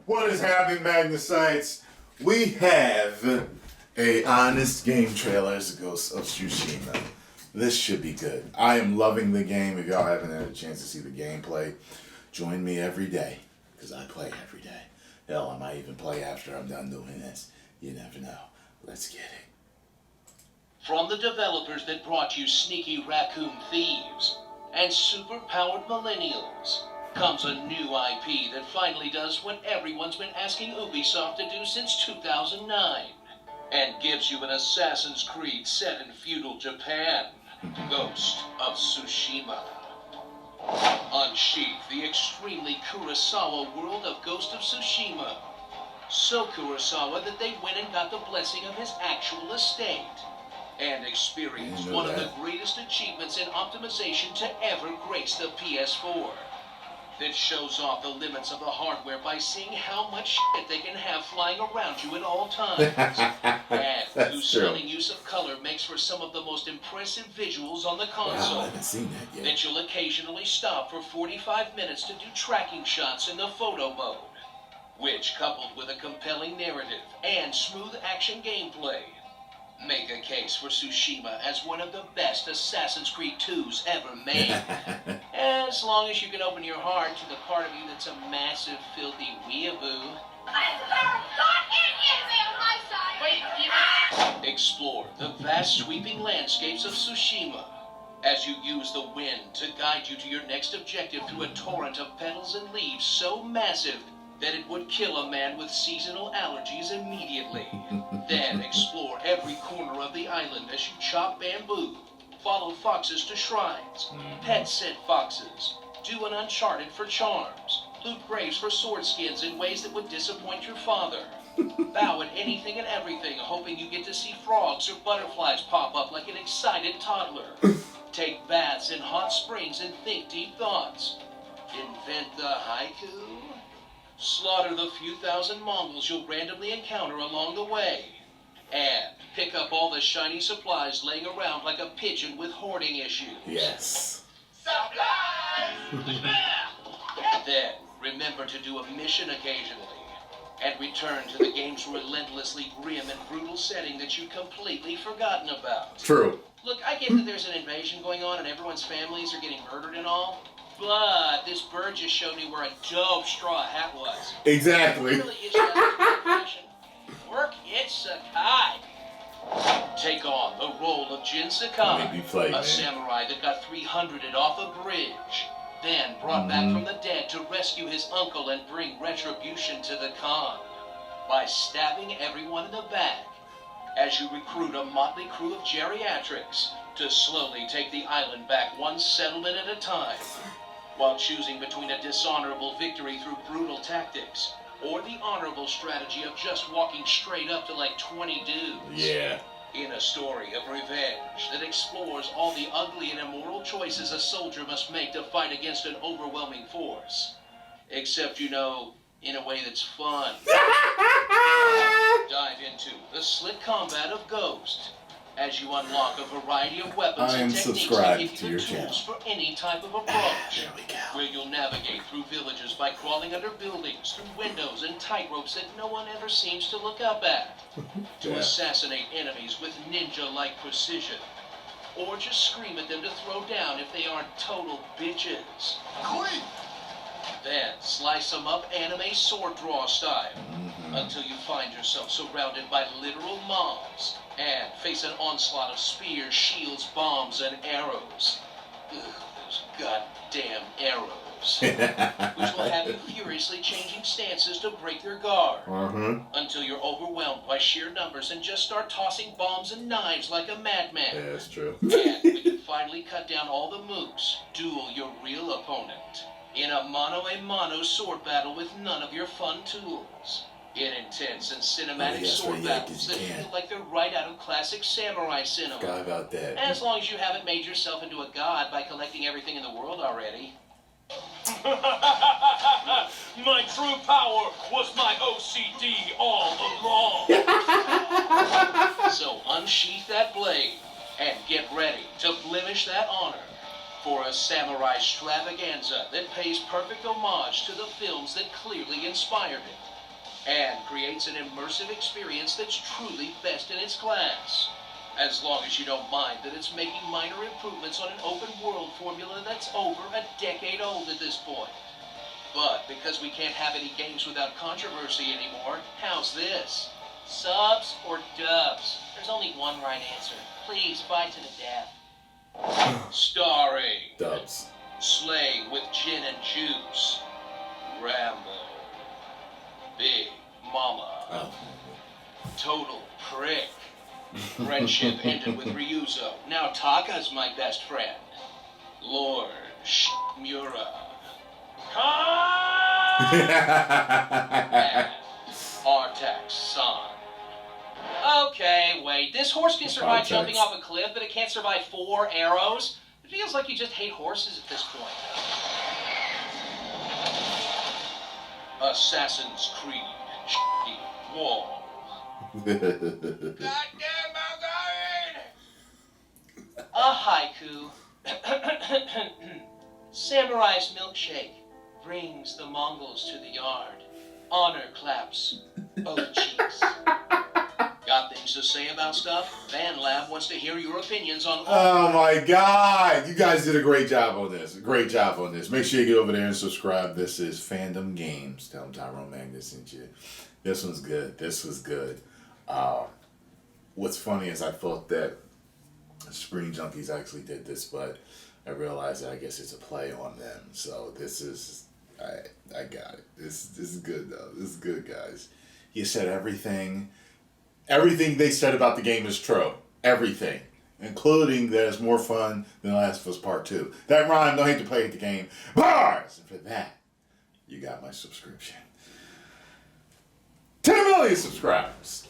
What is happening, Magnusites? We have a honest game trailer as Ghost of Tsushima. This should be good. I am loving the game. If y'all haven't had a chance to see the gameplay, join me every day, because I play every day. Hell, I might even play after I'm done doing this. You never know. Let's get it. From the developers that brought you Sneaky Raccoon Thieves and Super-Powered Millennials comes a new IP that finally does what everyone's been asking Ubisoft to do since 2009 and gives you an Assassin's Creed set in feudal Japan, Ghost of Tsushima. Unsheath the extremely Kurosawa world of Ghost of Tsushima. So Kurosawa that they went and got the blessing of his actual estate and experienced one of the greatest achievements in optimization to ever grace the PS4. That shows off the limits of the hardware by seeing how much shit they can have flying around you at all times. And whose stunning use of color makes for some of the most impressive visuals on the console. Wow, I haven't seen that yet. That you'll occasionally stop for 45 minutes to do tracking shots in the photo mode. Which, coupled with a compelling narrative and smooth action gameplay, make a case for Tsushima as one of the best Assassin's Creed 2s ever made. As long as you can open your heart to the part of you that's a massive, filthy weeaboo. Explore the vast sweeping landscapes of Tsushima as you use the wind to guide you to your next objective through a torrent of petals and leaves so massive that it would kill a man with seasonal allergies immediately. Then explore every corner of the island as you chop bamboo, follow foxes to shrines, pet scent foxes, do an Uncharted for charms, loot graves for sword skins in ways that would disappoint your father, bow at anything and everything hoping you get to see frogs or butterflies pop up like an excited toddler, take baths in hot springs and think deep thoughts, invent the haiku, slaughter the few thousand Mongols you'll randomly encounter along the way, and pick up all the shiny supplies laying around like a pigeon with hoarding issues. Yes. Supplies! Then, remember to do a mission occasionally, and return to the game's relentlessly grim and brutal setting that you'd completely forgotten about. True. Look, I get that there's an invasion going on and everyone's families are getting murdered and all, but this bird just showed me where a dope straw hat was. Exactly. It really is just work it, Sakai. Take on the role of Jin Sakai, a samurai that got 300'd off a bridge, then brought back from the dead to rescue his uncle and bring retribution to the Khan by stabbing everyone in the back as you recruit a motley crew of geriatrics to slowly take the island back one settlement at a time, while choosing between a dishonorable victory through brutal tactics or the honorable strategy of just walking straight up to like 20 dudes. Yeah. In a story of revenge that explores all the ugly and immoral choices a soldier must make to fight against an overwhelming force. Except, you know, in a way that's fun. Dive into the slick combat of Ghost as you unlock a variety of weapons and techniques that give you the tools for any type of approach. There we go. Where you'll navigate through villages by crawling under buildings, through windows and tightropes that no one ever seems to look up at. To assassinate enemies with ninja-like precision. Or just scream at them to throw down if they aren't total bitches. Quick! Then slice them up anime sword draw style until you find yourself surrounded by literal mobs and face an onslaught of spears, shields, bombs, and arrows. Ugh, those goddamn arrows. Which will have you furiously changing stances to break your guard until you're overwhelmed by sheer numbers and just start tossing bombs and knives like a madman. Yeah, that's true. And when you finally cut down all the mooks, duel your real opponent in a mano-a-mano sword battle with none of your fun tools. In intense and cinematic sword battles that feel like they're right out of classic samurai cinema. Forgot about that. As long as you haven't made yourself into a god by collecting everything in the world already. My true power was my OCD all along. So unsheath that blade and get ready to blemish that honor for a samurai extravaganza that pays perfect homage to the films that clearly inspired it. and creates an immersive experience that's truly best in its class. As long as you don't mind that it's making minor improvements on an open world formula that's over a decade old at this point. But because we can't have any games without controversy anymore, how's this? Subs or dubs? There's only one right answer. Please, fight to the death. Starring Dubs. Slaying with Gin and Juice, Rambo, Big Mama, Oh. Total Prick. Friendship ended with Ryuzo. Now Taka's my best friend. Lord Mura. And Artax San. Okay, wait. This horse can survive Artax. jumping off a cliff, but it can't survive 4 arrows? It feels like you just hate horses at this point. Assassin's Creed. Wall. Goddamn, a haiku. Samurai's milkshake brings the Mongols to the yard. Honor claps both cheeks. Got things to say about stuff? Fan Lab wants to hear your opinions on all. Oh my God! You guys did a great job on this. Great job on this. Make sure you get over there and subscribe. This is Fandom Games. Tell them Tyrone Magnus sent you. This one's good. This was good. What's funny is I thought that Screen Junkies actually did this, but I realized that I guess it's a play on them. So this is, I got it. This is good though. This is good, guys. You said everything. Everything they said about the game is true. Everything. Including that it's more fun than Last of Us Part 2. That rhyme, don't hate to play the game. Bars! And for that, you got my subscription. 10 million subscribers.